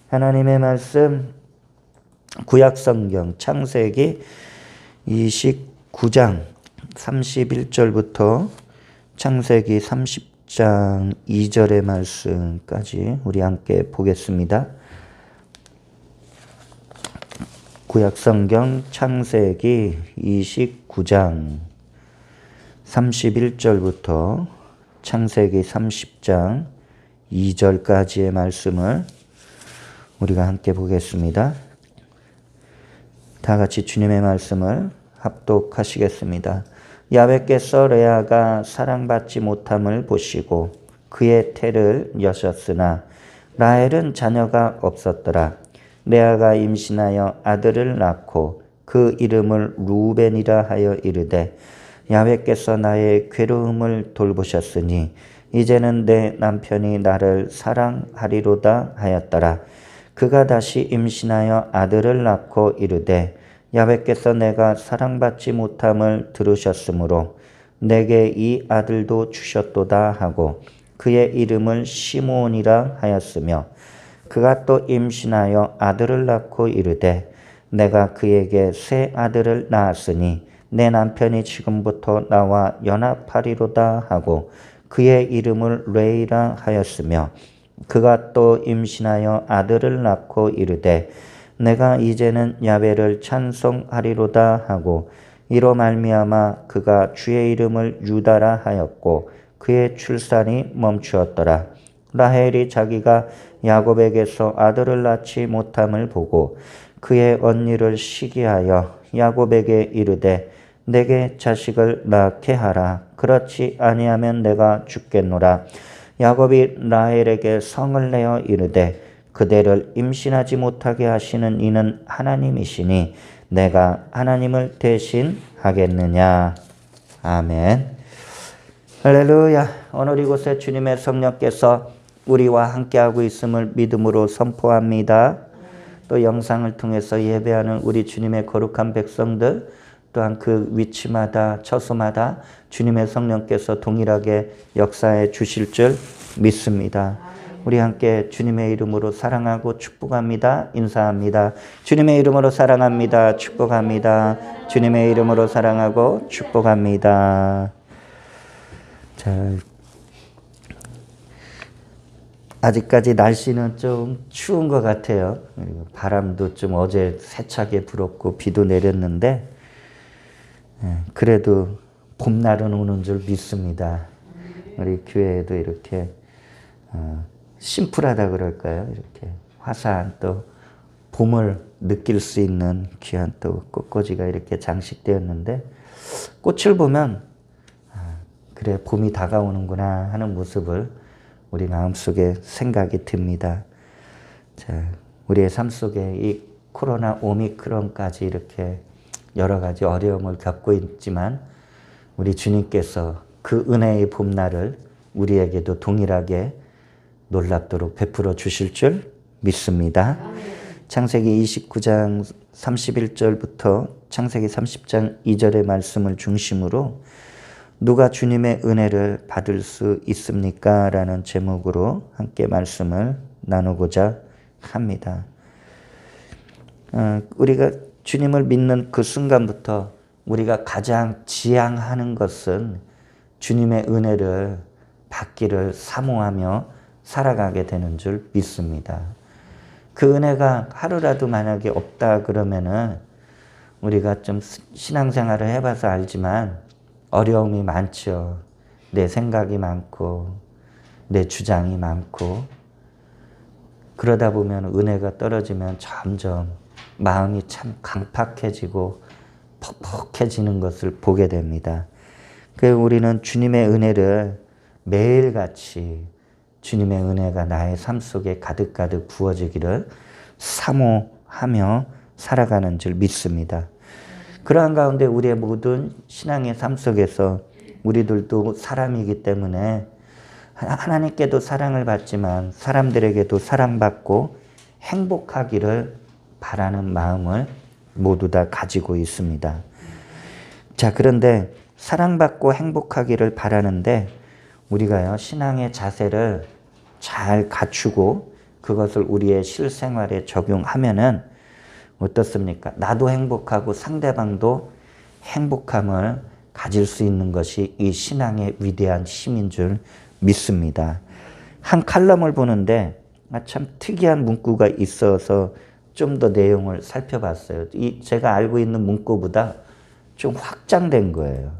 하나님의 말씀 구약성경 창세기 29장 31절부터 창세기 30장 2절의 말씀까지 우리 함께 보겠습니다. 구약성경 창세기 29장 31절부터 창세기 30장 2절까지의 말씀을 우리가 함께 보겠습니다. 다 같이 주님의 말씀을 합독하시겠습니다. 야훼께서 레아가 사랑받지 못함을 보시고 그의 태를 여셨으나 라헬은 자녀가 없었더라. 레아가 임신하여 아들을 낳고 그 이름을 루벤이라 하여 이르되 야훼께서 나의 괴로움을 돌보셨으니 이제는 내 남편이 나를 사랑하리로다 하였더라. 그가 다시 임신하여 아들을 낳고 이르되 야훼께서 내가 사랑받지 못함을 들으셨으므로 내게 이 아들도 주셨도다 하고 그의 이름을 시므온이라 하였으며 그가 또 임신하여 아들을 낳고 이르되 내가 그에게 새 아들을 낳았으니 내 남편이 지금부터 나와 연합하리로다 하고 그의 이름을 레이라 하였으며 그가 또 임신하여 아들을 낳고 이르되 내가 이제는 야훼를 찬송하리로다 하고 이로 말미암아 그가 주의 이름을 유다라 하였고 그의 출산이 멈추었더라. 라헬이 자기가 야곱에게서 아들을 낳지 못함을 보고 그의 언니를 시기하여 야곱에게 이르되 내게 자식을 낳게 하라. 그렇지 아니하면 내가 죽겠노라. 야곱이 라헬에게 성을 내어 이르되 그대를 임신하지 못하게 하시는 이는 하나님이시니 내가 하나님을 대신하겠느냐. 아멘. 할렐루야. 오늘 이곳에 주님의 성령께서 우리와 함께하고 있음을 믿음으로 선포합니다. 또 영상을 통해서 예배하는 우리 주님의 거룩한 백성들 또한 그 위치마다 처소마다 주님의 성령께서 동일하게 역사해 주실 줄 믿습니다. 우리 함께 주님의 이름으로 사랑하고 축복합니다. 인사합니다. 주님의 이름으로 사랑합니다. 축복합니다. 주님의 이름으로 사랑하고 축복합니다. 자, 아직까지 날씨는 좀 추운 것 같아요. 바람도 좀 어제 세차게 불었고 비도 내렸는데 그래도 봄날은 오는 줄 믿습니다. 우리 교회에도 이렇게 심플하다 그럴까요? 이렇게 화사한 또 봄을 느낄 수 있는 귀한 또 꽃꽂이가 이렇게 장식되었는데 꽃을 보면 그래 봄이 다가오는구나 하는 모습을 우리 마음속에 생각이 듭니다. 자, 우리의 삶 속에 이 코로나 오미크론까지 이렇게 여러 가지 어려움을 겪고 있지만 우리 주님께서 그 은혜의 봄날을 우리에게도 동일하게 놀랍도록 베풀어 주실 줄 믿습니다. 창세기 29장 31절부터 창세기 30장 2절의 말씀을 중심으로 누가 주님의 은혜를 받을 수 있습니까? 라는 제목으로 함께 말씀을 나누고자 합니다. 우리가 주님을 믿는 그 순간부터 우리가 가장 지향하는 것은 주님의 은혜를 받기를 사모하며 살아가게 되는 줄 믿습니다. 그 은혜가 하루라도 만약에 없다 그러면은 우리가 좀 신앙생활을 해봐서 알지만 어려움이 많죠. 내 생각이 많고 내 주장이 많고 그러다 보면 은혜가 떨어지면 점점 마음이 참 강팍해지고 퍽퍽해지는 것을 보게 됩니다. 그래서 우리는 주님의 은혜를 매일같이 주님의 은혜가 나의 삶 속에 가득가득 부어지기를 사모하며 살아가는 줄 믿습니다. 그러한 가운데 우리의 모든 신앙의 삶 속에서 우리들도 사람이기 때문에 하나님께도 사랑을 받지만 사람들에게도 사랑받고 행복하기를 바라는 마음을 모두 다 가지고 있습니다. 자, 그런데 사랑받고 행복하기를 바라는데 우리가요, 신앙의 자세를 잘 갖추고 그것을 우리의 실생활에 적용하면은 어떻습니까? 나도 행복하고 상대방도 행복함을 가질 수 있는 것이 이 신앙의 위대한 힘인 줄 믿습니다. 한 칼럼을 보는데 참 특이한 문구가 있어서 좀 더 내용을 살펴봤어요. 제가 알고 있는 문구보다 좀 확장된 거예요.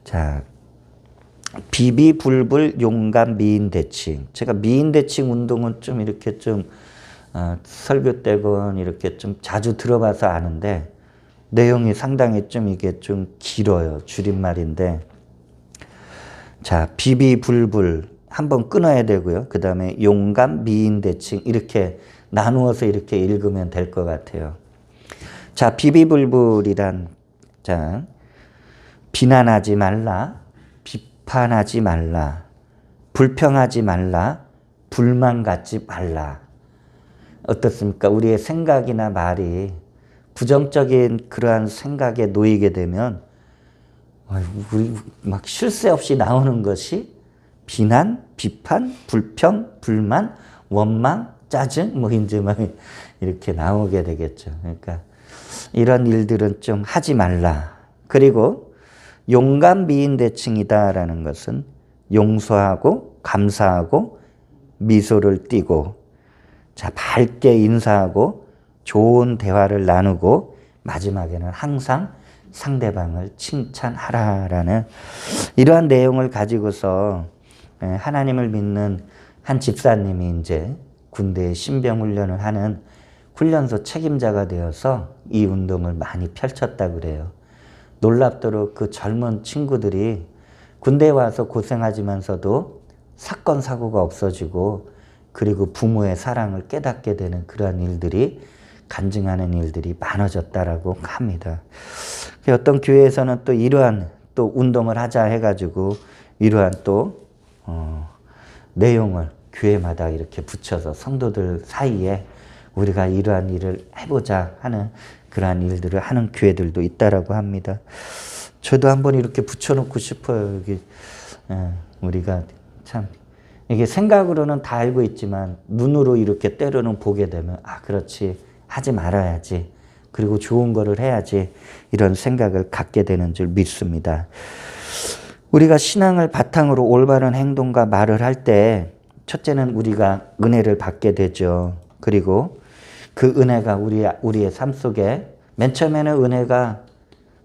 자, 비비불불 용감 미인대칭. 제가 미인대칭 운동은 좀 이렇게 좀 설교 때건 이렇게 좀 자주 들어봐서 아는데 내용이 상당히 좀 이게 좀 길어요. 줄임말인데. 자, 비비불불 한번 끊어야 되고요. 그 다음에 용감 미인대칭 이렇게 나누어서 이렇게 읽으면 될 것 같아요. 자, 비비불불이란, 자, 비난하지 말라, 비판하지 말라, 불평하지 말라, 불만 갖지 말라. 어떻습니까? 우리의 생각이나 말이 부정적인 그러한 생각에 놓이게 되면 우리 막 쉴 새 없이 나오는 것이 비난, 비판, 불평, 불만, 원망, 짜증 뭐 이제 막 이렇게 나오게 되겠죠. 그러니까 이런 일들은 좀 하지 말라. 그리고 용감 미인대칭이다라는 것은 용서하고 감사하고 미소를 띠고 자 밝게 인사하고 좋은 대화를 나누고 마지막에는 항상 상대방을 칭찬하라라는 이러한 내용을 가지고서 하나님을 믿는 한 집사님이 이제 군대에 신병훈련을 하는 훈련소 책임자가 되어서 이 운동을 많이 펼쳤다 그래요. 놀랍도록 그 젊은 친구들이 군대에 와서 고생하지만서도 사건 사고가 없어지고 그리고 부모의 사랑을 깨닫게 되는 그러한 일들이 간증하는 일들이 많아졌다라고 합니다. 어떤 교회에서는 또 이러한 또 운동을 하자 해가지고 이러한 또 내용을 교회마다 이렇게 붙여서 성도들 사이에 우리가 이러한 일을 해보자 하는 그러한 일들을 하는 교회들도 있다라고 합니다. 저도 한번 이렇게 붙여놓고 싶어요. 여기 우리가 참 이게 생각으로는 다 알고 있지만 눈으로 이렇게 때로는 보게 되면 아 그렇지 하지 말아야지 그리고 좋은 거를 해야지 이런 생각을 갖게 되는 줄 믿습니다. 우리가 신앙을 바탕으로 올바른 행동과 말을 할 때 첫째는 우리가 은혜를 받게 되죠. 그리고 그 은혜가 우리의 삶 속에 맨 처음에는 은혜가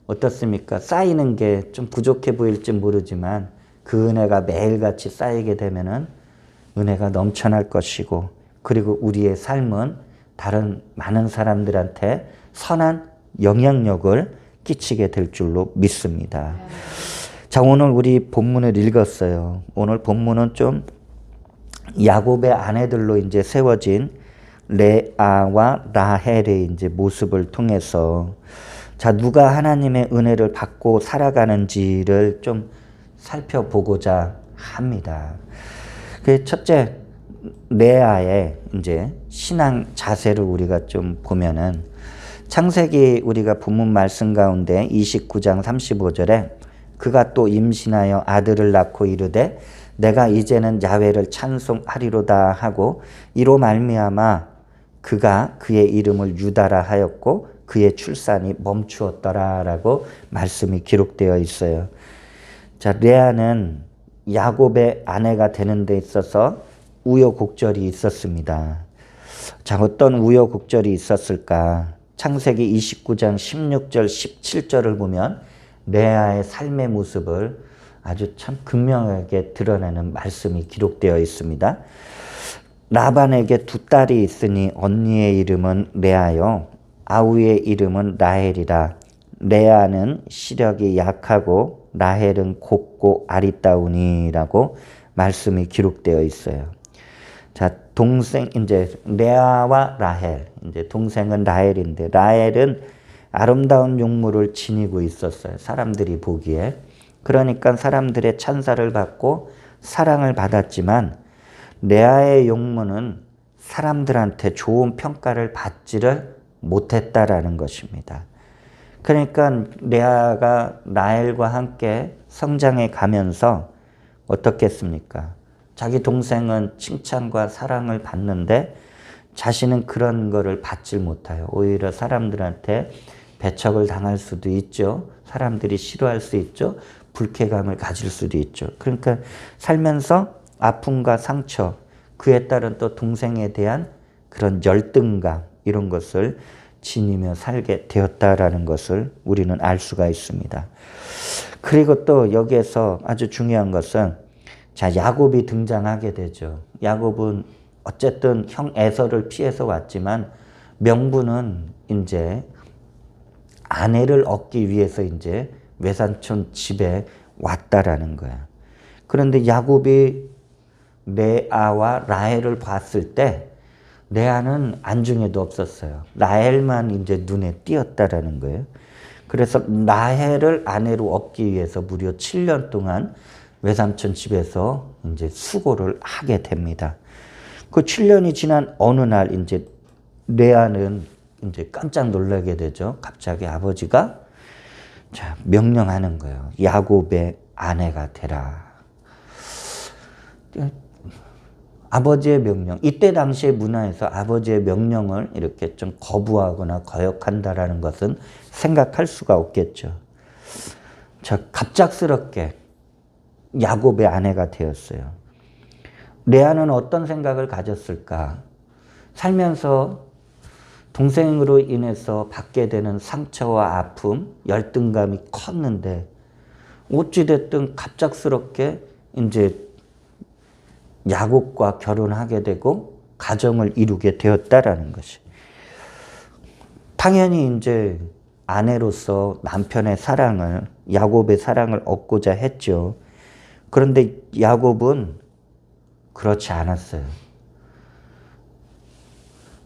어떻습니까? 쌓이는 게 좀 부족해 보일지 모르지만 그 은혜가 매일같이 쌓이게 되면은 은혜가 넘쳐날 것이고 그리고 우리의 삶은 다른 많은 사람들한테 선한 영향력을 끼치게 될 줄로 믿습니다. 자, 오늘 우리 본문을 읽었어요. 오늘 본문은 좀 야곱의 아내들로 이제 세워진 레아와 라헬의 이제 모습을 통해서 자, 누가 하나님의 은혜를 받고 살아가는지를 좀 살펴보고자 합니다. 그 첫째, 레아의 이제 신앙 자세를 우리가 좀 보면은 창세기 우리가 본문 말씀 가운데 29장 35절에 그가 또 임신하여 아들을 낳고 이르되 내가 이제는 야훼를 찬송하리로다 하고 이로 말미암아 그가 그의 이름을 유다라 하였고 그의 출산이 멈추었더라라고 말씀이 기록되어 있어요. 자, 레아는 야곱의 아내가 되는 데 있어서 우여곡절이 있었습니다. 자, 어떤 우여곡절이 있었을까? 창세기 29장 16절 17절을 보면 레아의 삶의 모습을 아주 참 극명하게 드러내는 말씀이 기록되어 있습니다. 라반에게 두 딸이 있으니 언니의 이름은 레아요 아우의 이름은 라헬이라. 레아는 시력이 약하고 라헬은 곱고 아리따우니라고 말씀이 기록되어 있어요. 자, 동생 이제 레아와 라헬, 이제 동생은 라헬인데 라헬은 아름다운 용모를 지니고 있었어요. 사람들이 보기에. 그러니까 사람들의 찬사를 받고 사랑을 받았지만 레아의 용모는 사람들한테 좋은 평가를 받지를 못했다라는 것입니다. 그러니까 레아가 라헬과 함께 성장해 가면서 어떻겠습니까? 자기 동생은 칭찬과 사랑을 받는데 자신은 그런 거를 받질 못해요. 오히려 사람들한테 배척을 당할 수도 있죠. 사람들이 싫어할 수 있죠. 불쾌감을 가질 수도 있죠. 그러니까 살면서 아픔과 상처, 그에 따른 또 동생에 대한 그런 열등감, 이런 것을 지니며 살게 되었다라는 것을 우리는 알 수가 있습니다. 그리고 또 여기에서 아주 중요한 것은, 자, 야곱이 등장하게 되죠. 야곱은 어쨌든 형 에서를 피해서 왔지만 명분은 이제 아내를 얻기 위해서 이제 외삼촌 집에 왔다라는 거야. 그런데 야곱이 레아와 라헬을 봤을 때 레아는 안중에도 없었어요. 라헬만 이제 눈에 띄었다라는 거예요. 그래서 라헬을 아내로 얻기 위해서 무려 7년 동안 외삼촌 집에서 이제 수고를 하게 됩니다. 그 7년이 지난 어느 날 이제 레아는 이제 깜짝 놀라게 되죠. 갑자기 아버지가 자, 명령하는 거예요. 야곱의 아내가 되라. 아버지의 명령. 이때 당시의 문화에서 아버지의 명령을 이렇게 좀 거부하거나 거역한다라는 것은 생각할 수가 없겠죠. 자, 갑작스럽게 야곱의 아내가 되었어요. 레아는 어떤 생각을 가졌을까? 살면서 동생으로 인해서 받게 되는 상처와 아픔, 열등감이 컸는데 어찌됐든 갑작스럽게 이제 야곱과 결혼하게 되고 가정을 이루게 되었다라는 것이. 당연히 이제 아내로서 남편의 사랑을, 야곱의 사랑을 얻고자 했죠. 그런데 야곱은 그렇지 않았어요.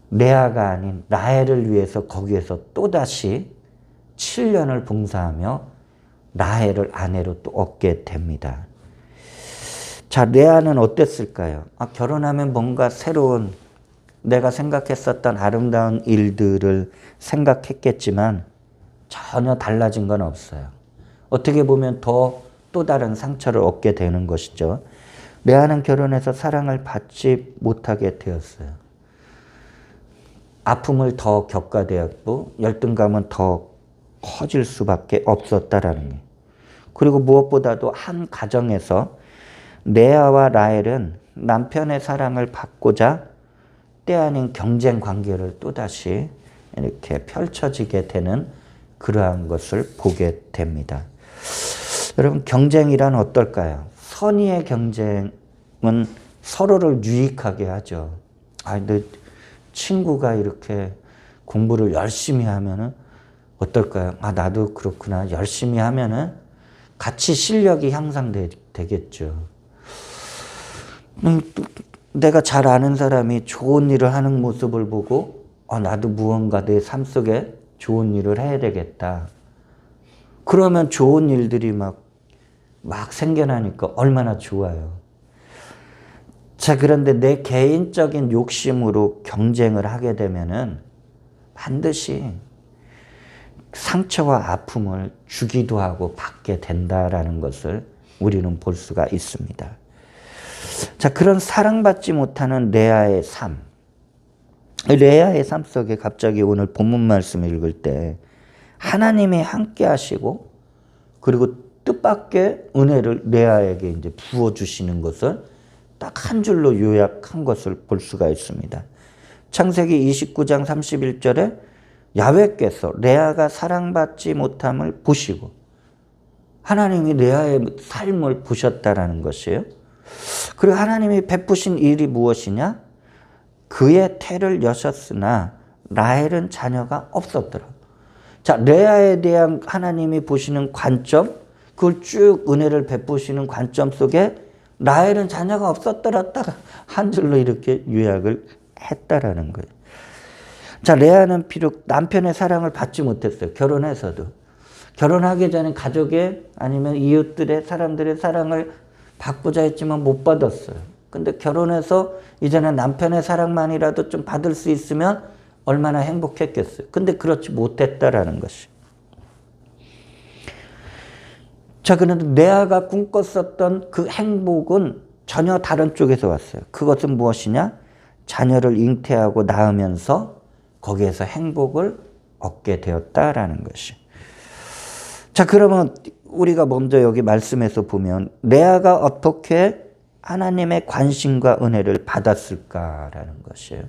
레아가 아닌 라헬을 위해서 거기에서 또다시 7년을 봉사하며 라헬을 아내로 또 얻게 됩니다. 자, 레아는 어땠을까요? 결혼하면 뭔가 새로운, 내가 생각했었던 아름다운 일들을 생각했겠지만 전혀 달라진 건 없어요. 어떻게 보면 또 다른 상처를 얻게 되는 것이죠. 레아는 결혼해서 사랑을 받지 못하게 되었어요. 아픔을 더 겪어되었고 열등감은 더 커질 수밖에 없었다라는 거예요. 그리고 무엇보다도 한 가정에서 레아와 라헬은 남편의 사랑을 받고자 때 아닌 경쟁 관계를 또다시 이렇게 펼쳐지게 되는 그러한 것을 보게 됩니다. 여러분, 경쟁이란 어떨까요? 선의의 경쟁은 서로를 유익하게 하죠. 내 친구가 이렇게 공부를 열심히 하면은 어떨까요? 나도 그렇구나. 열심히 하면은 같이 실력이 향상되겠죠. 내가 잘 아는 사람이 좋은 일을 하는 모습을 보고 나도 무언가 내 삶 속에 좋은 일을 해야 되겠다. 그러면 좋은 일들이 막 생겨나니까 얼마나 좋아요. 자, 그런데 내 개인적인 욕심으로 경쟁을 하게 되면은 반드시 상처와 아픔을 주기도 하고 받게 된다라는 것을 우리는 볼 수가 있습니다. 자, 그런 사랑받지 못하는 레아의 삶. 레아의 삶 속에 갑자기 오늘 본문 말씀 읽을 때 하나님이 함께 하시고 그리고 뜻밖의 은혜를 레아에게 이제 부어주시는 것을 딱 한 줄로 요약한 것을 볼 수가 있습니다. 창세기 29장 31절에 야훼께서 레아가 사랑받지 못함을 보시고 하나님이 레아의 삶을 보셨다라는 것이에요. 그리고 하나님이 베푸신 일이 무엇이냐? 그의 태를 여셨으나 라헬은 자녀가 없었더라. 자, 레아에 대한 하나님이 보시는 관점, 그걸 쭉 은혜를 베푸시는 관점 속에 라헬은 자녀가 없었더라 딱 한 줄로 이렇게 요약을 했다라는 거예요. 자, 레아는 비록 남편의 사랑을 받지 못했어요. 결혼해서도. 결혼하기 전에 가족의 아니면 이웃들의 사람들의 사랑을 받고자 했지만 못 받았어요. 근데 결혼해서 이제는 남편의 사랑만이라도 좀 받을 수 있으면 얼마나 행복했겠어요. 근데 그렇지 못했다라는 것이. 자, 그런데 레아가 꿈꿨었던 그 행복은 전혀 다른 쪽에서 왔어요. 그것은 무엇이냐? 자녀를 잉태하고 낳으면서 거기에서 행복을 얻게 되었다라는 것이. 자, 그러면 우리가 먼저 여기 말씀에서 보면 레아가 어떻게 하나님의 관심과 은혜를 받았을까라는 것이에요.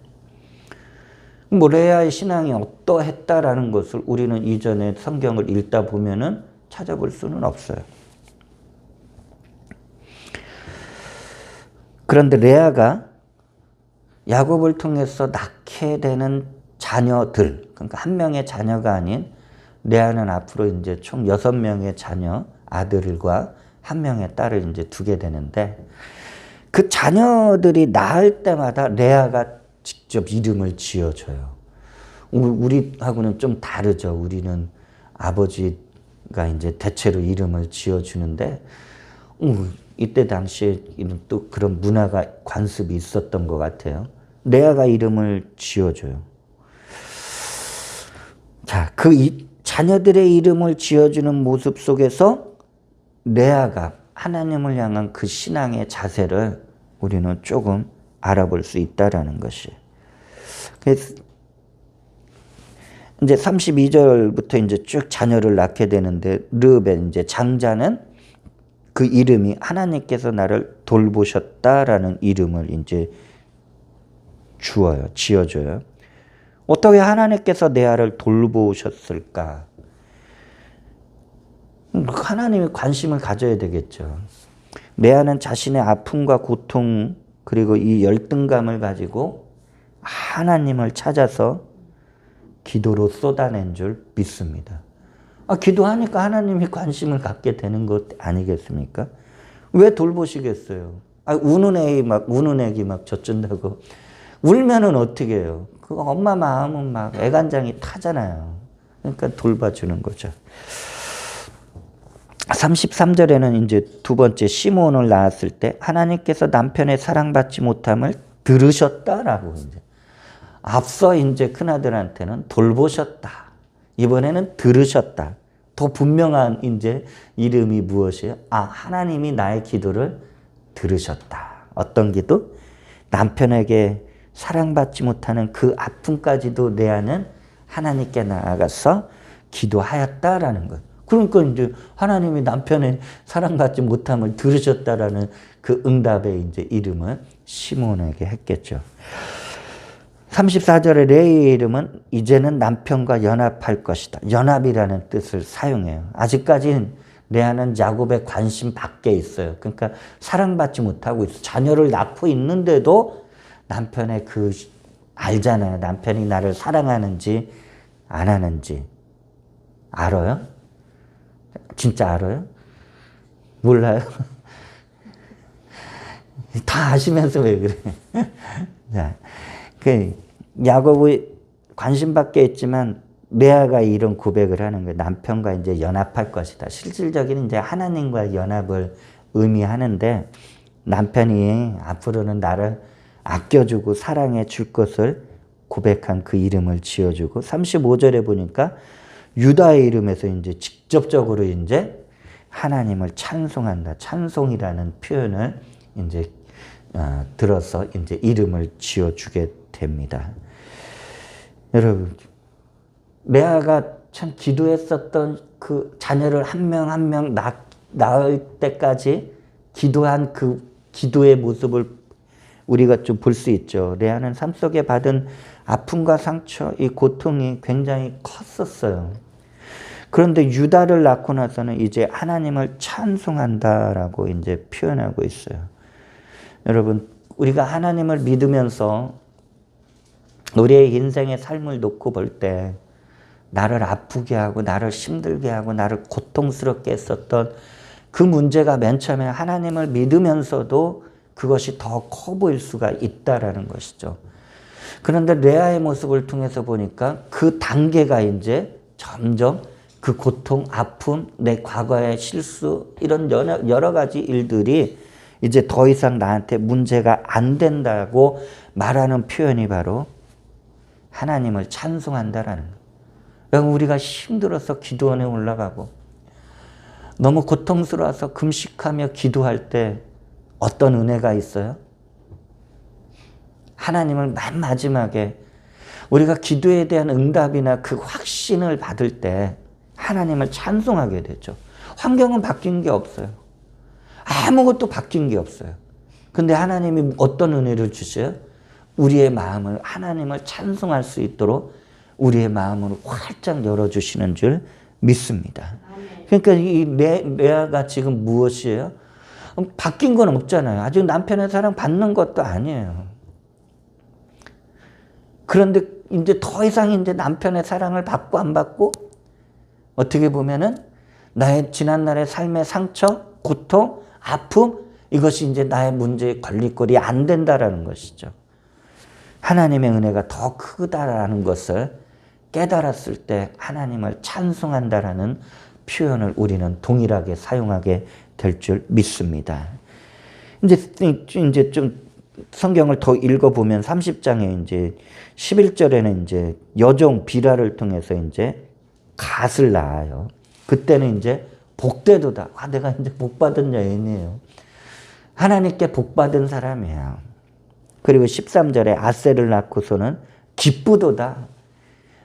뭐 레아의 신앙이 어떠했다라는 것을 우리는 이전에 성경을 읽다 보면은 찾아볼 수는 없어요. 그런데 레아가 야곱을 통해서 낳게 되는 자녀들, 그러니까 한 명의 자녀가 아닌 레아는 앞으로 이제 총 6명의 자녀, 아들과 한 명의 딸을 이제 두게 되는데 그 자녀들이 낳을 때마다 레아가 직접 이름을 지어줘요. 우리하고는 좀 다르죠. 우리는 아버지가 이제 대체로 이름을 지어주는데 이때 당시에는 또 그런 문화가 관습이 있었던 것 같아요. 레아가 이름을 지어줘요. 자, 그 자녀들의 이름을 지어주는 모습 속에서 레아가 하나님을 향한 그 신앙의 자세를 우리는 조금 알아볼 수 있다라는 것이. 그래서 이제 32절부터 이제 쭉 자녀를 낳게 되는데 르벤 이제 장자는 그 이름이 하나님께서 나를 돌보셨다라는 이름을 이제 지어줘요. 어떻게 하나님께서 레아를 돌보셨을까? 하나님이 관심을 가져야 되겠죠. 레아는 자신의 아픔과 고통 그리고 이 열등감을 가지고 하나님을 찾아서 기도로 쏟아낸 줄 믿습니다. 기도하니까 하나님이 관심을 갖게 되는 것 아니겠습니까? 왜 돌보시겠어요? 우는 애기 막 젖준다고 울면은 어떻게 해요? 그 엄마 마음은 막 애간장이 타잖아요. 그러니까 돌봐주는 거죠. 33절에는 이제 두 번째 시므온을 낳았을 때 하나님께서 남편의 사랑받지 못함을 들으셨다라고 이제 앞서 이제 큰아들한테는 돌보셨다. 이번에는 들으셨다. 더 분명한 이제 이름이 무엇이에요? 하나님이 나의 기도를 들으셨다. 어떤 기도? 남편에게 사랑받지 못하는 그 아픔까지도 레아는 하나님께 나아가서 기도하였다라는 것. 그러니까 이제 하나님이 남편의 사랑받지 못함을 들으셨다라는 그 응답의 이제 이름을 시므온에게 했겠죠. 34절의 레이의 이름은 이제는 남편과 연합할 것이다. 연합이라는 뜻을 사용해요. 아직까지는 레아는 야곱의 관심 밖에 있어요. 그러니까 사랑받지 못하고 있어. 자녀를 낳고 있는데도 남편의 알잖아요. 남편이 나를 사랑하는지 안 하는지. 알아요? 진짜 알아요? 몰라요? 다 아시면서 왜 그래? 자, 야곱의 관심 밖에 있지만 레아가 이런 고백을 하는 거예요. 남편과 이제 연합할 것이다. 실질적인 이제 하나님과의 연합을 의미하는데 남편이 앞으로는 나를 아껴주고 사랑해 줄 것을 고백한 그 이름을 지어주고 35절에 보니까 유다의 이름에서 이제 직접적으로 이제 하나님을 찬송한다. 찬송이라는 표현을 이제 들어서 이제 이름을 지어주게 됩니다. 여러분, 레아가 참 기도했었던 그 자녀를 한 명 한 명 낳을 때까지 기도한 그 기도의 모습을 우리가 좀 볼 수 있죠. 레아는 삶 속에 받은 아픔과 상처, 이 고통이 굉장히 컸었어요. 그런데 유다를 낳고 나서는 이제 하나님을 찬송한다라고 이제 표현하고 있어요. 여러분, 우리가 하나님을 믿으면서 우리의 인생의 삶을 놓고 볼 때 나를 아프게 하고 나를 힘들게 하고 나를 고통스럽게 했었던 그 문제가 맨 처음에 하나님을 믿으면서도 그것이 더 커 보일 수가 있다라는 것이죠. 그런데 레아의 모습을 통해서 보니까 그 단계가 이제 점점 그 고통, 아픔, 내 과거의 실수 이런 여러 가지 일들이 이제 더 이상 나한테 문제가 안 된다고 말하는 표현이 바로 하나님을 찬송한다라는 거예요. 여러분, 우리가 힘들어서 기도원에 올라가고 너무 고통스러워서 금식하며 기도할 때 어떤 은혜가 있어요? 하나님을 맨 마지막에 우리가 기도에 대한 응답이나 그 확신을 받을 때 하나님을 찬송하게 되죠. 환경은 바뀐 게 없어요. 아무것도 바뀐 게 없어요. 근데 하나님이 어떤 은혜를 주셔요? 우리의 마음을 하나님을 찬송할 수 있도록 우리의 마음을 활짝 열어주시는 줄 믿습니다. 그러니까 이 레아가 지금 무엇이에요? 바뀐 건 없잖아요. 아직 남편의 사랑 받는 것도 아니에요. 그런데 이제 더 이상 이제 남편의 사랑을 받고 안 받고 어떻게 보면은 나의 지난날의 삶의 상처, 고통, 아픔 이것이 이제 나의 문제의 걸림돌이 안 된다라는 것이죠. 하나님의 은혜가 더 크다라는 것을 깨달았을 때 하나님을 찬송한다라는 표현을 우리는 동일하게 사용하게 될 줄 믿습니다. 이제 좀 성경을 더 읽어보면 30장에 이제 11절에는 이제 여종 비라를 통해서 이제 갓을 낳아요. 그때는 이제 복되도다. 내가 이제 복받은 여인이에요. 하나님께 복받은 사람이에요. 그리고 13절에 아셀을 낳고서는 기쁘도다.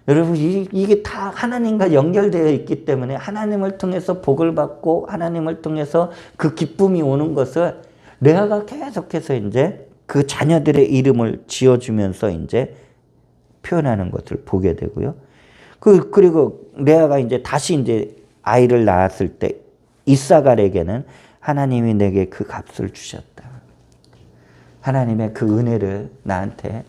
여러분 이게 다 하나님과 연결되어 있기 때문에 하나님을 통해서 복을 받고 하나님을 통해서 그 기쁨이 오는 것을 레아가 계속해서 이제 그 자녀들의 이름을 지어주면서 이제 표현하는 것을 보게 되고요. 그리고 레아가 이제 다시 이제 아이를 낳았을 때 이사갈에게는 하나님이 내게 그 값을 주셨다. 하나님의 그 은혜를 나한테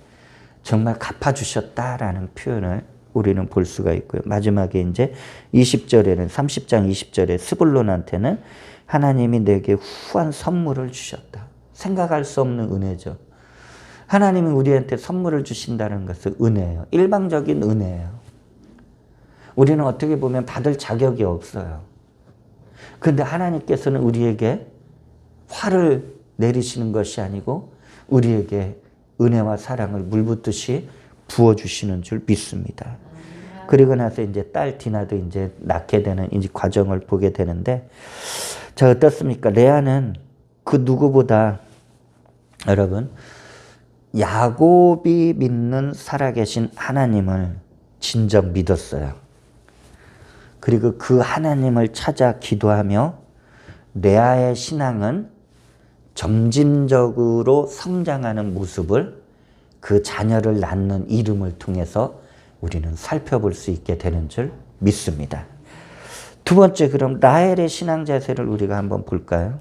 정말 갚아주셨다라는 표현을 우리는 볼 수가 있고요. 마지막에 이제 20절에는 30장 20절에 스불론한테는 하나님이 내게 후한 선물을 주셨다. 생각할 수 없는 은혜죠. 하나님이 우리한테 선물을 주신다는 것은 은혜예요. 일방적인 은혜예요. 우리는 어떻게 보면 받을 자격이 없어요. 그런데 하나님께서는 우리에게 화를 내리시는 것이 아니고 우리에게 은혜와 사랑을 물붓듯이 부어주시는 줄 믿습니다. 그리고 나서 이제 딸 디나도 이제 낳게 되는 이제 과정을 보게 되는데, 자, 어떻습니까? 레아는 그 누구보다 여러분, 야곱이 믿는 살아계신 하나님을 진정 믿었어요. 그리고 그 하나님을 찾아 기도하며 레아의 신앙은 점진적으로 성장하는 모습을 그 자녀를 낳는 이름을 통해서 우리는 살펴볼 수 있게 되는 줄 믿습니다. 두 번째, 그럼 라헬의 신앙 자세를 우리가 한번 볼까요?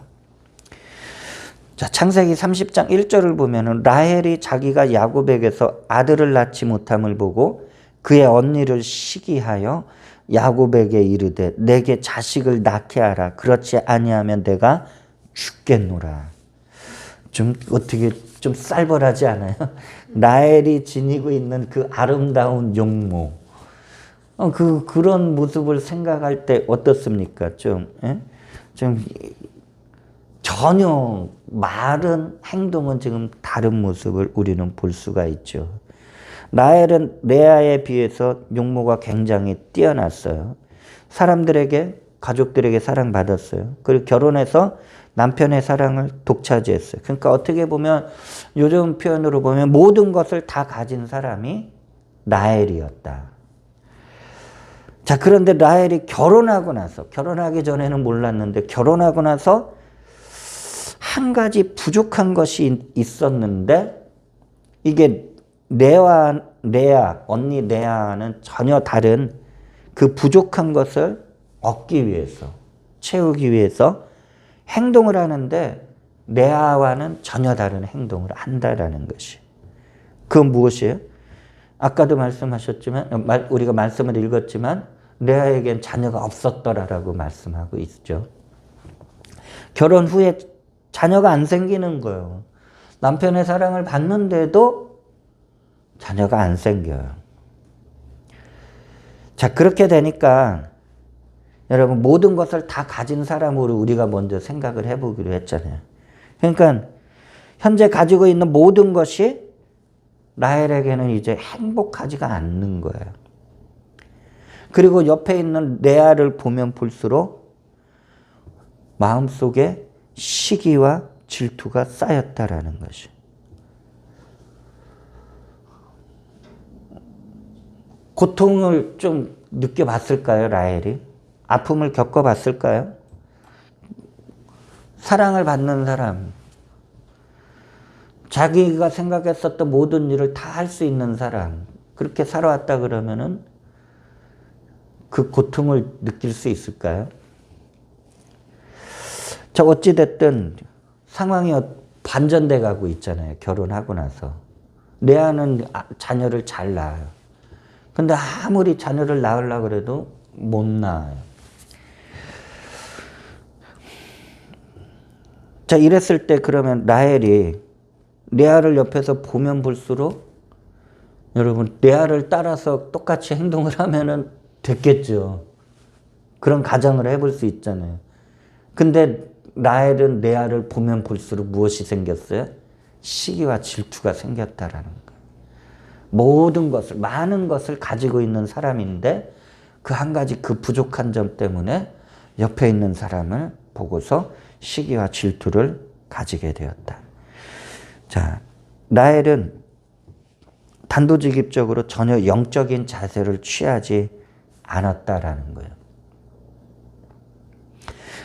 자, 창세기 30장 1절을 보면은 라헬이 자기가 야곱에게서 아들을 낳지 못함을 보고 그의 언니를 시기하여 야곱에게 이르되 내게 자식을 낳게 하라. 그렇지 아니하면 내가 죽겠노라. 좀 어떻게 좀 쌀벌하지 않아요? 라헬이 지니고 있는 그 아름다운 용모, 그런 모습을 생각할 때 어떻습니까? 좀 전혀 말은 행동은 지금 다른 모습을 우리는 볼 수가 있죠. 라헬은 레아에 비해서 용모가 굉장히 뛰어났어요. 사람들에게, 가족들에게 사랑받았어요. 그리고 결혼해서 남편의 사랑을 독차지했어요. 그러니까 어떻게 보면 요즘 표현으로 보면 모든 것을 다 가진 사람이 라헬이었다. 자, 그런데 라헬이 결혼하고 나서, 결혼하기 전에는 몰랐는데 결혼하고 나서 한 가지 부족한 것이 있었는데 이게 레아, 언니 레아는 전혀 다른 그 부족한 것을 얻기 위해서, 채우기 위해서 행동을 하는데 레아와는 전혀 다른 행동을 한다라는 것이. 그건 무엇이에요? 아까도 말씀하셨지만, 우리가 말씀을 읽었지만 레아에겐 자녀가 없었더라라고 말씀하고 있죠. 결혼 후에 자녀가 안 생기는 거예요. 남편의 사랑을 받는데도 자녀가 안 생겨요. 자, 그렇게 되니까 여러분 모든 것을 다 가진 사람으로 우리가 먼저 생각을 해보기로 했잖아요. 그러니까 현재 가지고 있는 모든 것이 라헬에게는 이제 행복하지가 않는 거예요. 그리고 옆에 있는 레아를 보면 볼수록 마음속에 시기와 질투가 쌓였다라는 것이. 고통을 좀 느껴봤을까요, 라헬이? 아픔을 겪어봤을까요? 사랑을 받는 사람, 자기가 생각했었던 모든 일을 다 할 수 있는 사람, 그렇게 살아왔다 그러면은 그 고통을 느낄 수 있을까요? 자, 어찌됐든 상황이 반전돼 가고 있잖아요. 결혼하고 나서. 레아는 자녀를 잘 낳아요. 근데 아무리 자녀를 낳으려고 그래도 못 낳아요. 자, 이랬을 때 그러면 라헬이 레아를 옆에서 보면 볼수록 여러분, 레아를 따라서 똑같이 행동을 하면은 됐겠죠. 그런 가정을 해볼 수 있잖아요. 근데 라헬은 레아를 보면 볼수록 무엇이 생겼어요? 시기와 질투가 생겼다라는 거예요. 모든 것을, 많은 것을 가지고 있는 사람인데 그 한 가지 그 부족한 점 때문에 옆에 있는 사람을 보고서 시기와 질투를 가지게 되었다. 자, 라헬은 단도직입적으로 전혀 영적인 자세를 취하지 않았다라는 거예요.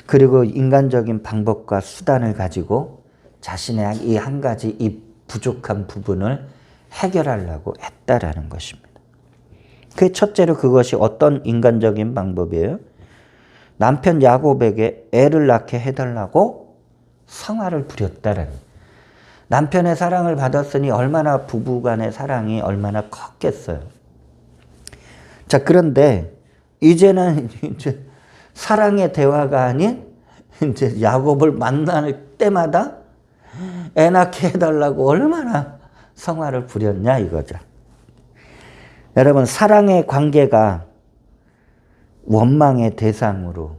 그리고 인간적인 방법과 수단을 가지고 자신의 이 한 가지 이 부족한 부분을 해결하려고 했다라는 것입니다. 그 첫째로 그것이 어떤 인간적인 방법이에요? 남편 야곱에게 애를 낳게 해달라고 성화를 부렸다라는 거예요. 남편의 사랑을 받았으니 얼마나 부부간의 사랑이 얼마나 컸겠어요. 자, 그런데 이제는 이제 사랑의 대화가 아닌 이제 야곱을 만날 때마다 애 낳게 해달라고 얼마나 성화를 부렸냐 이거죠. 여러분, 사랑의 관계가 원망의 대상으로,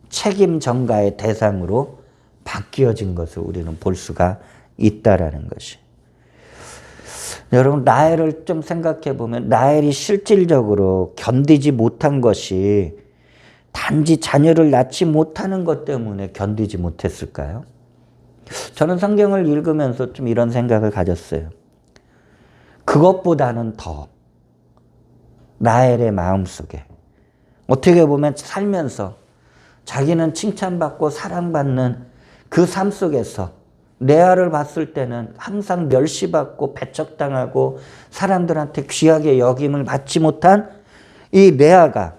책임 전가의 대상으로 바뀌어진 것을 우리는 볼 수가 있다라는 것이. 여러분, 라헬을 좀 생각해 보면 라헬이 실질적으로 견디지 못한 것이 단지 자녀를 낳지 못하는 것 때문에 견디지 못했을까요? 저는 성경을 읽으면서 좀 이런 생각을 가졌어요. 그것보다는 더 라헬의 마음속에 어떻게 보면 살면서 자기는 칭찬받고 사랑받는 그 삶 속에서 레아를 봤을 때는 항상 멸시받고 배척당하고 사람들한테 귀하게 여김을 받지 못한 이 레아가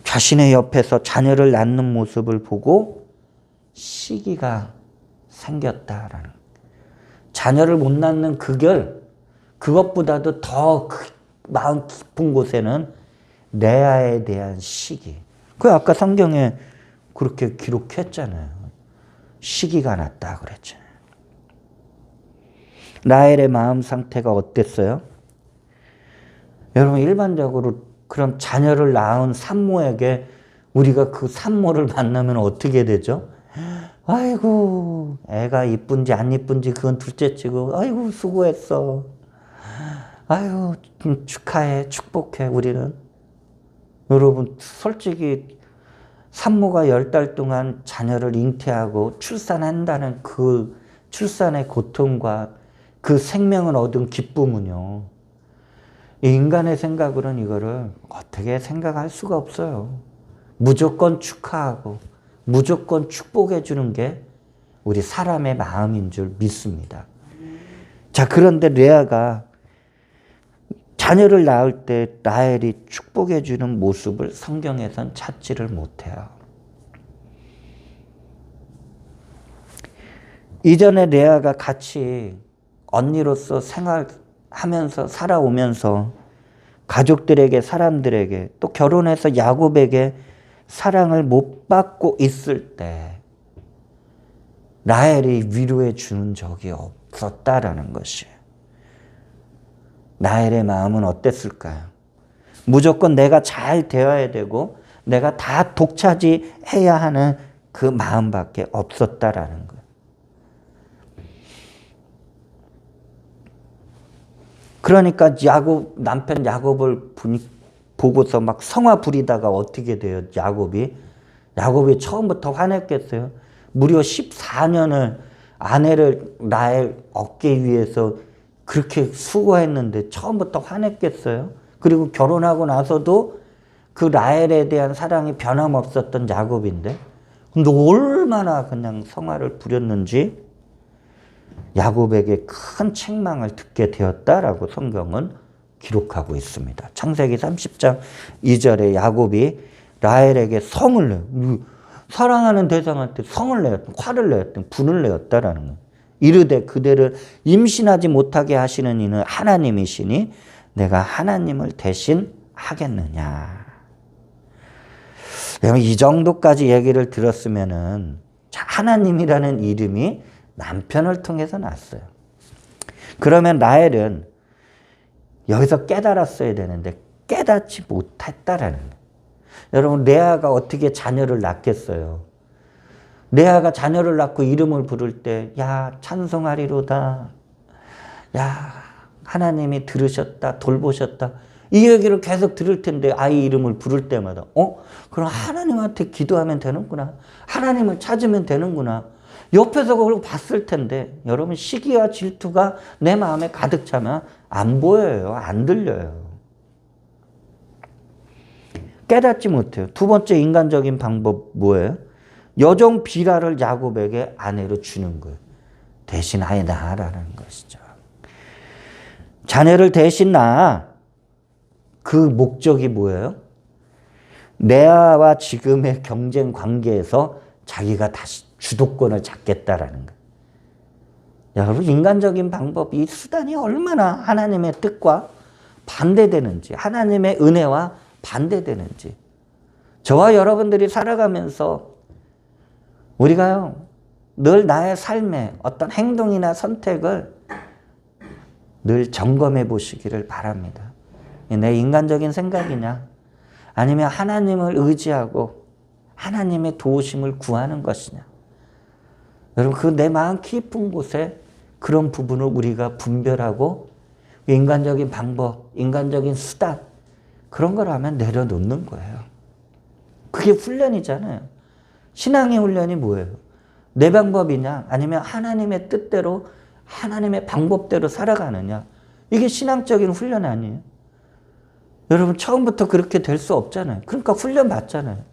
자신의 옆에서 자녀를 낳는 모습을 보고 시기가 생겼다라는, 자녀를 못 낳는 그것보다도 더 마음 깊은 곳에는 레아에 대한 시기. 그 아까 성경에 그렇게 기록했잖아요. 시기가 났다 그랬잖아요. 라헬의 마음 상태가 어땠어요? 여러분, 일반적으로 그럼 자녀를 낳은 산모에게 우리가 그 산모를 만나면 어떻게 되죠? 아이고, 애가 이쁜지 안 이쁜지 그건 둘째치고, 아이고 수고했어, 아이고 축하해, 축복해. 우리는 여러분, 솔직히 산모가 10달 동안 자녀를 잉태하고 출산한다는 그 출산의 고통과 그 생명을 얻은 기쁨은요, 인간의 생각으로는 이거를 어떻게 생각할 수가 없어요. 무조건 축하하고 무조건 축복해 주는 게 우리 사람의 마음인 줄 믿습니다. 자, 그런데 레아가 자녀를 낳을 때 라헬이 축복해 주는 모습을 성경에선 찾지를 못해요. 이전에 레아가 같이 언니로서 생활하면서 살아오면서 가족들에게, 사람들에게, 또 결혼해서 야곱에게 사랑을 못 받고 있을 때 라헬이 위로해 주는 적이 없었다라는 것이에요. 라헬의 마음은 어땠을까요? 무조건 내가 잘 되어야 되고 내가 다 독차지해야 하는 그 마음밖에 없었다라는 거예요. 그러니까 남편 야곱을 보고서 막 성화 부리다가 어떻게 돼요? 야곱이 처음부터 화냈겠어요? 무려 14년을 아내를 라헬 얻기 위해서 그렇게 수고했는데 처음부터 화냈겠어요? 그리고 결혼하고 나서도 그 라헬에 대한 사랑이 변함없었던 야곱인데, 근데 얼마나 그냥 성화를 부렸는지 야곱에게 큰 책망을 듣게 되었다라고 성경은 기록하고 있습니다. 창세기 30장 2절에 야곱이 라헬에게 성을 내요. 사랑하는 대상한테 성을 내었던, 화를 내었던, 분을 내었다라는 거예요. 이르되 그대를 임신하지 못하게 하시는 이는 하나님이시니 내가 하나님을 대신하겠느냐. 이 정도까지 얘기를 들었으면은 하나님이라는 이름이 남편을 통해서 났어요. 그러면 라헬은 여기서 깨달았어야 되는데 깨닫지 못했다라는 거예요. 여러분, 레아가 어떻게 자녀를 낳겠어요? 레아가 자녀를 낳고 이름을 부를 때, 야, 찬송하리로다. 야, 하나님이 들으셨다, 돌보셨다. 이 얘기를 계속 들을 텐데, 아이 이름을 부를 때마다, 그럼 하나님한테 기도하면 되는구나. 하나님을 찾으면 되는구나. 옆에서 그걸 봤을 텐데, 여러분, 시기와 질투가 내 마음에 가득 차면 안 보여요. 안 들려요. 깨닫지 못해요. 두 번째 인간적인 방법 뭐예요? 여종 비라를 야곱에게 아내로 주는 거예요. 대신 아이 낳아라는 것이죠. 자녀를 대신 낳아. 그 목적이 뭐예요? 레아와 지금의 경쟁 관계에서 자기가 다시 주도권을 잡겠다라는 거예요. 여러분, 인간적인 방법, 이 수단이 얼마나 하나님의 뜻과 반대되는지, 하나님의 은혜와 반대되는지. 저와 여러분들이 살아가면서 우리가요, 늘 나의 삶에 어떤 행동이나 선택을 늘 점검해 보시기를 바랍니다. 내 인간적인 생각이냐? 아니면 하나님을 의지하고 하나님의 도우심을 구하는 것이냐? 여러분, 그 내 마음 깊은 곳에 그런 부분을 우리가 분별하고 인간적인 방법, 인간적인 수단, 그런 걸 하면 내려놓는 거예요. 그게 훈련이잖아요. 신앙의 훈련이 뭐예요? 내 방법이냐? 아니면 하나님의 뜻대로, 하나님의 방법대로 살아가느냐? 이게 신앙적인 훈련 아니에요? 여러분, 처음부터 그렇게 될 수 없잖아요. 그러니까 훈련 받잖아요.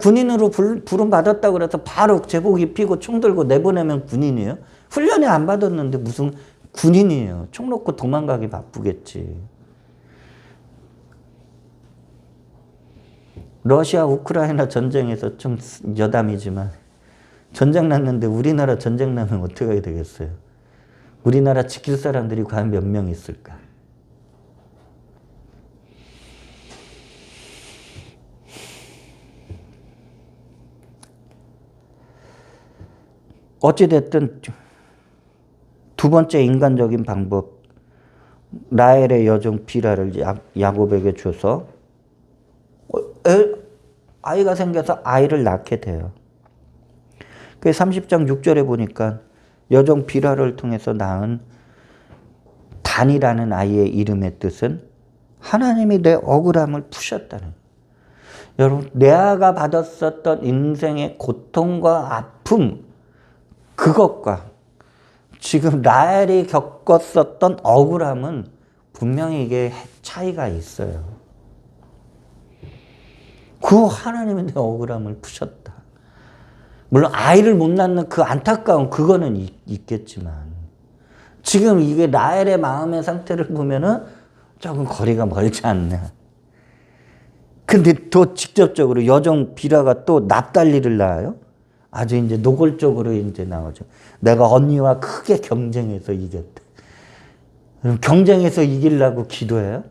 군인으로 부름 받았다고 그래서 바로 제복 입히고 총 들고 내보내면 군인이에요? 훈련이 안 받았는데 무슨 군인이에요? 총 놓고 도망가기 바쁘겠지. 러시아 우크라이나 전쟁에서 좀 여담이지만 전쟁 났는데 우리나라 전쟁 나면 어떻게 하게 되겠어요? 우리나라 지킬 사람들이 과연 몇 명 있을까? 어찌됐든 두 번째 인간적인 방법, 라헬의 여종 비라를 야곱에게 줘서 아이가 생겨서 아이를 낳게 돼요. 그 30장 6절에 보니까 여종 비라를 통해서 낳은 단이라는 아이의 이름의 뜻은 하나님이 내 억울함을 푸셨다는. 여러분, 레아가 받았었던 인생의 고통과 아픔, 그것과 지금 라헬이 겪었었던 억울함은 분명히 이게 차이가 있어요. 그 하나님이 내 억울함을 푸셨다. 물론 아이를 못 낳는 그 안타까운 그거는 있겠지만 지금 이게 라헬의 마음의 상태를 보면은 조금 거리가 멀지 않나. 근데 더 직접적으로 여종 비라가 또 납달리를 낳아요. 아주 이제 노골적으로 이제 나오죠. 내가 언니와 크게 경쟁해서 이겼다. 경쟁해서 이기려고 기도해요?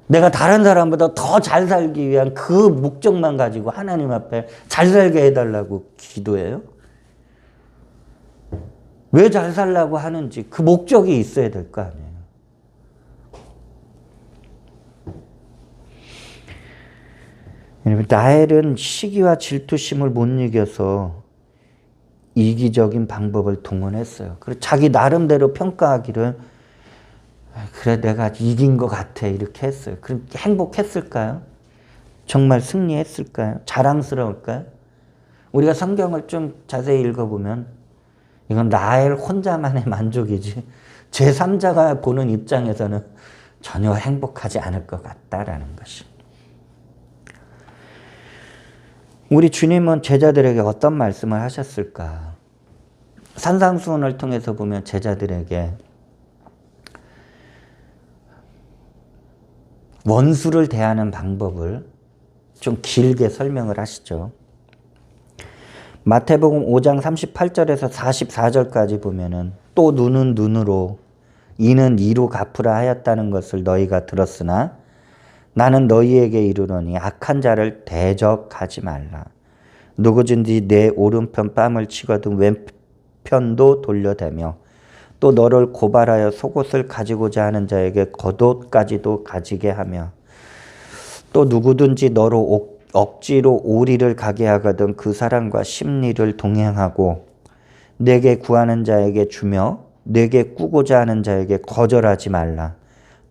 내가 다른 사람보다 더 잘 살기 위한 그 목적만 가지고 하나님 앞에 잘 살게 해달라고 기도해요? 왜 잘 살라고 하는지 그 목적이 있어야 될 거 아니에요. 라헬은 시기와 질투심을 못 이겨서 이기적인 방법을 동원했어요. 그리고 자기 나름대로 평가하기를 그래 내가 이긴 것 같아 이렇게 했어요. 그럼 행복했을까요? 정말 승리했을까요? 자랑스러울까요? 우리가 성경을 좀 자세히 읽어보면 이건 라헬 혼자만의 만족이지 제3자가 보는 입장에서는 전혀 행복하지 않을 것 같다라는 것이. 우리 주님은 제자들에게 어떤 말씀을 하셨을까? 산상수훈을 통해서 보면 제자들에게 원수를 대하는 방법을 좀 길게 설명을 하시죠. 마태복음 5장 38절에서 44절까지 보면은 또 눈은 눈으로 이는 이로 갚으라 하였다는 것을 너희가 들었으나 나는 너희에게 이르노니 악한 자를 대적하지 말라. 누구든지 내 오른편 뺨을 치거든 왼편도 돌려대며 또 너를 고발하여 속옷을 가지고자 하는 자에게 겉옷까지도 가지게 하며 또 누구든지 너로 억지로 오리를 가게 하거든 그 사람과 십리를 동행하고 내게 구하는 자에게 주며 내게 꾸고자 하는 자에게 거절하지 말라.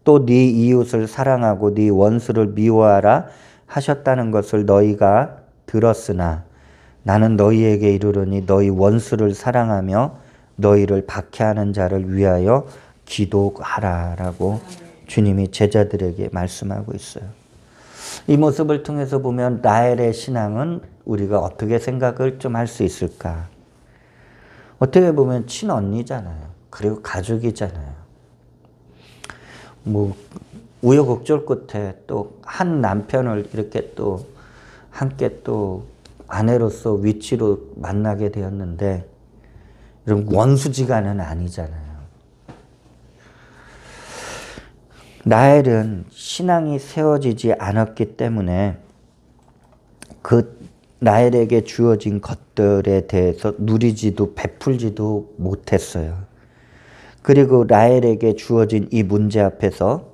또 네 이웃을 사랑하고 네 원수를 미워하라 하셨다는 것을 너희가 들었으나 나는 너희에게 이르노니 너희 원수를 사랑하며 너희를 박해하는 자를 위하여 기도하라라고 주님이 제자들에게 말씀하고 있어요. 이 모습을 통해서 보면 라헬의 신앙은 우리가 어떻게 생각을 좀 할 수 있을까? 어떻게 보면 친언니잖아요. 그리고 가족이잖아요. 뭐 우여곡절 끝에 또 한 남편을 이렇게 또 함께 또 아내로서 위치로 만나게 되었는데 여러분 원수지간은 아니잖아요. 라헬은 신앙이 세워지지 않았기 때문에 그 라헬에게 주어진 것들에 대해서 누리지도 베풀지도 못했어요. 그리고 라헬에게 주어진 이 문제 앞에서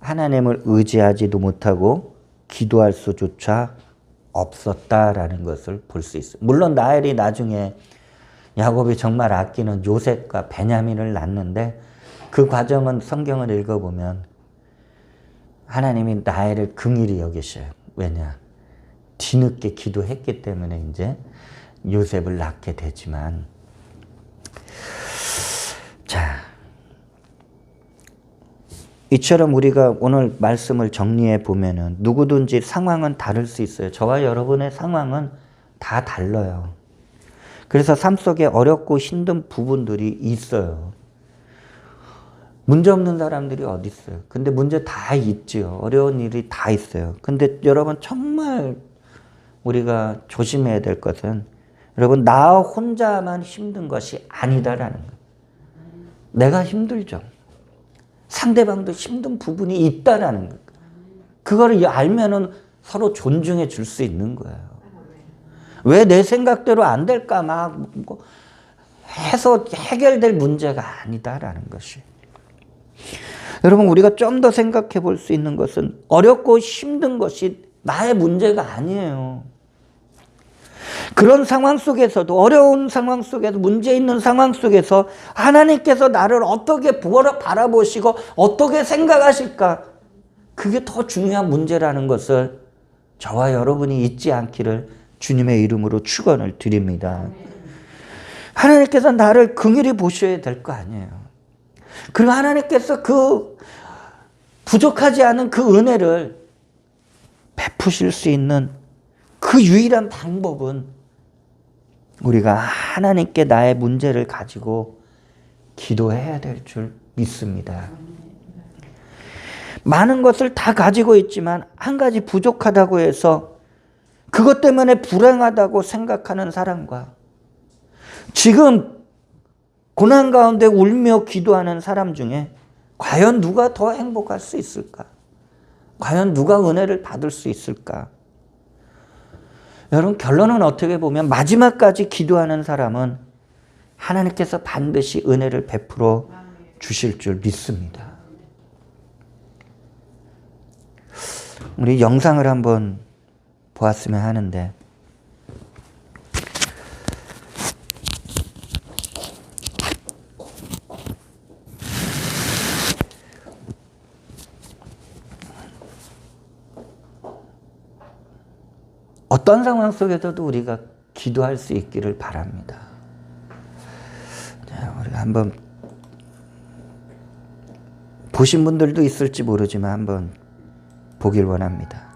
하나님을 의지하지도 못하고 기도할 수조차 없었다라는 것을 볼 수 있어요. 물론 라헬이 나중에 야곱이 정말 아끼는 요셉과 베냐민을 낳는데 그 과정은 성경을 읽어보면 하나님이 라헬을 긍휼히 여기셔요. 왜냐? 뒤늦게 기도했기 때문에 이제 요셉을 낳게 되지만 자, 이처럼 우리가 오늘 말씀을 정리해 보면은 누구든지 상황은 다를 수 있어요. 저와 여러분의 상황은 다 달라요. 그래서 삶 속에 어렵고 힘든 부분들이 있어요. 문제 없는 사람들이 어디 있어요? 근데 문제 다 있죠. 어려운 일이 다 있어요. 근데 여러분 정말 우리가 조심해야 될 것은 여러분 나 혼자만 힘든 것이 아니다라는 거예요. 내가 힘들죠. 상대방도 힘든 부분이 있다라는 거예요. 그거를 알면은 서로 존중해 줄 수 있는 거예요. 왜 내 생각대로 안 될까 막 해서 해결될 문제가 아니다라는 것이. 여러분 우리가 좀 더 생각해 볼 수 있는 것은 어렵고 힘든 것이 나의 문제가 아니에요. 그런 상황 속에서도 어려운 상황 속에서 문제 있는 상황 속에서 하나님께서 나를 어떻게 바라보시고 어떻게 생각하실까? 그게 더 중요한 문제라는 것을 저와 여러분이 잊지 않기를 주님의 이름으로 축원을 드립니다. 하나님께서 나를 긍휼히 보셔야 될 거 아니에요. 그리고 하나님께서 그 부족하지 않은 그 은혜를 베푸실 수 있는 그 유일한 방법은 우리가 하나님께 나의 문제를 가지고 기도해야 될 줄 믿습니다. 많은 것을 다 가지고 있지만 한 가지 부족하다고 해서 그것 때문에 불행하다고 생각하는 사람과 지금 고난 가운데 울며 기도하는 사람 중에 과연 누가 더 행복할 수 있을까? 과연 누가 은혜를 받을 수 있을까? 여러분 결론은 어떻게 보면 마지막까지 기도하는 사람은 하나님께서 반드시 은혜를 베풀어 주실 줄 믿습니다. 우리 영상을 한번 보았으면 하는데 어떤 상황 속에서도 우리가 기도할 수 있기를 바랍니다. 자, 우리가 한번 보신 분들도 있을지 모르지만 한번 보길 원합니다.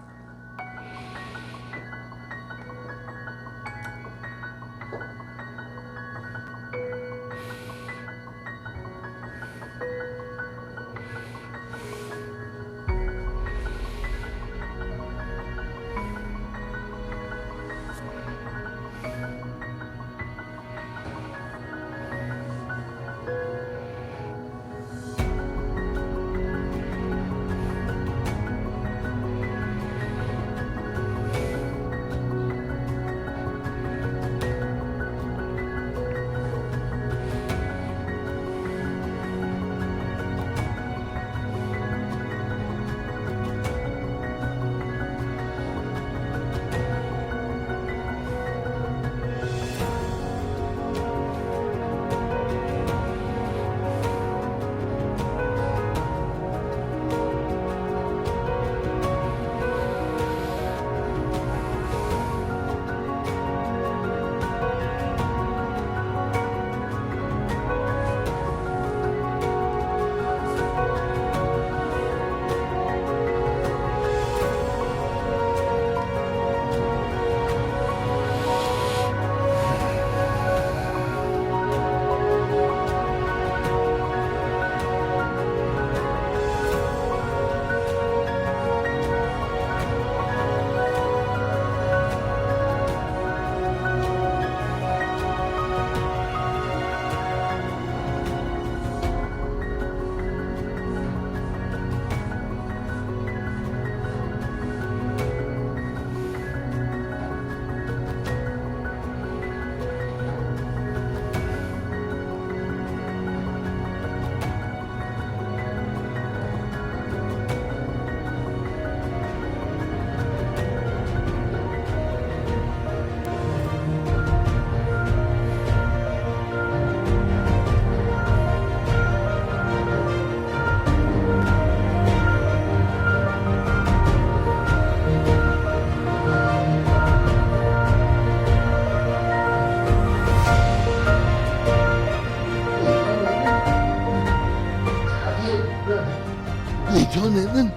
예전에는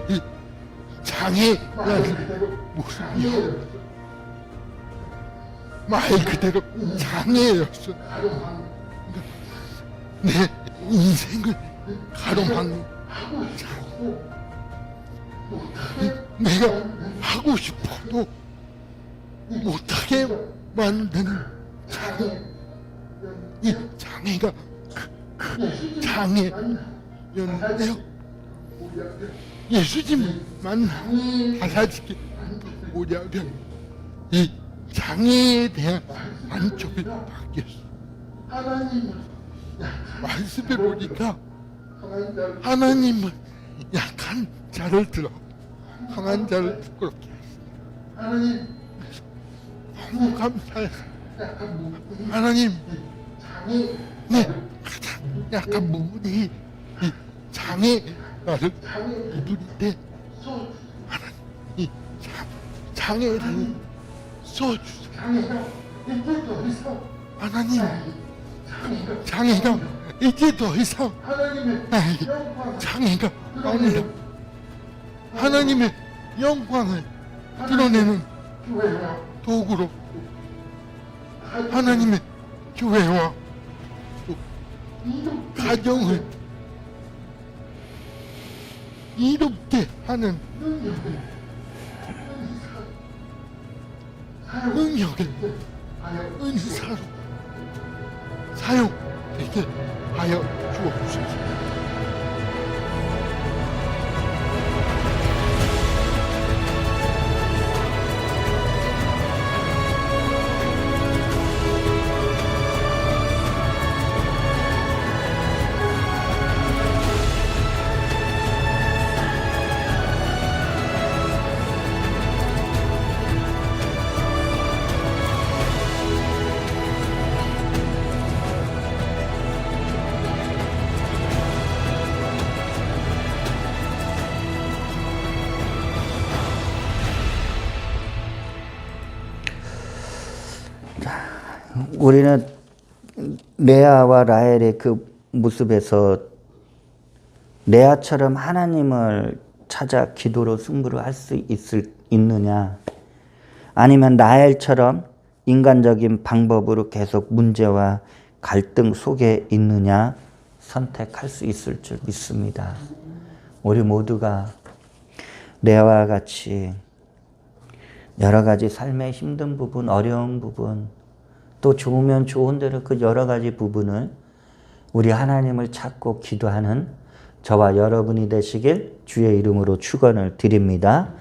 이 장애라는 모습이요, 말 그대로 장애였어. 내 인생을 가로막는 장애. 내가 하고 싶어도 못하게 만드는 장애. 이 장애가 그 장애였는데요, 예수님 만나 달라지게 뭐냐면 이 장애에 대한 관점이 바뀌었어. 말씀해 보니까 하나님은 약한 자를 들어 강한 자를 부끄럽게 하셨어. 너무 감사해요. 하나님, 내 가장 약한 부분이 이 장애라는 부분인데 하나님, 이 장애를 써주세요. 하나님, 장애가 이제 더 이상 나에게 장애가 아니라 하나님의 영광을 드러내는 도구로 하나님의 교회와 가정을 이롭게 하는 능력의 은사로 사용되게 하여 주옵소서. 우리는 레아와 라헬의 그 모습에서 레아처럼 하나님을 찾아 기도로 승부를 할 수 있느냐, 아니면 라헬처럼 인간적인 방법으로 계속 문제와 갈등 속에 있느냐 선택할 수 있을 줄 믿습니다. 우리 모두가 레아와 같이 여러 가지 삶의 힘든 부분, 어려운 부분, 또 좋으면 좋은 대로 그 여러 가지 부분을 우리 하나님을 찾고 기도하는 저와 여러분이 되시길 주의 이름으로 축원을 드립니다.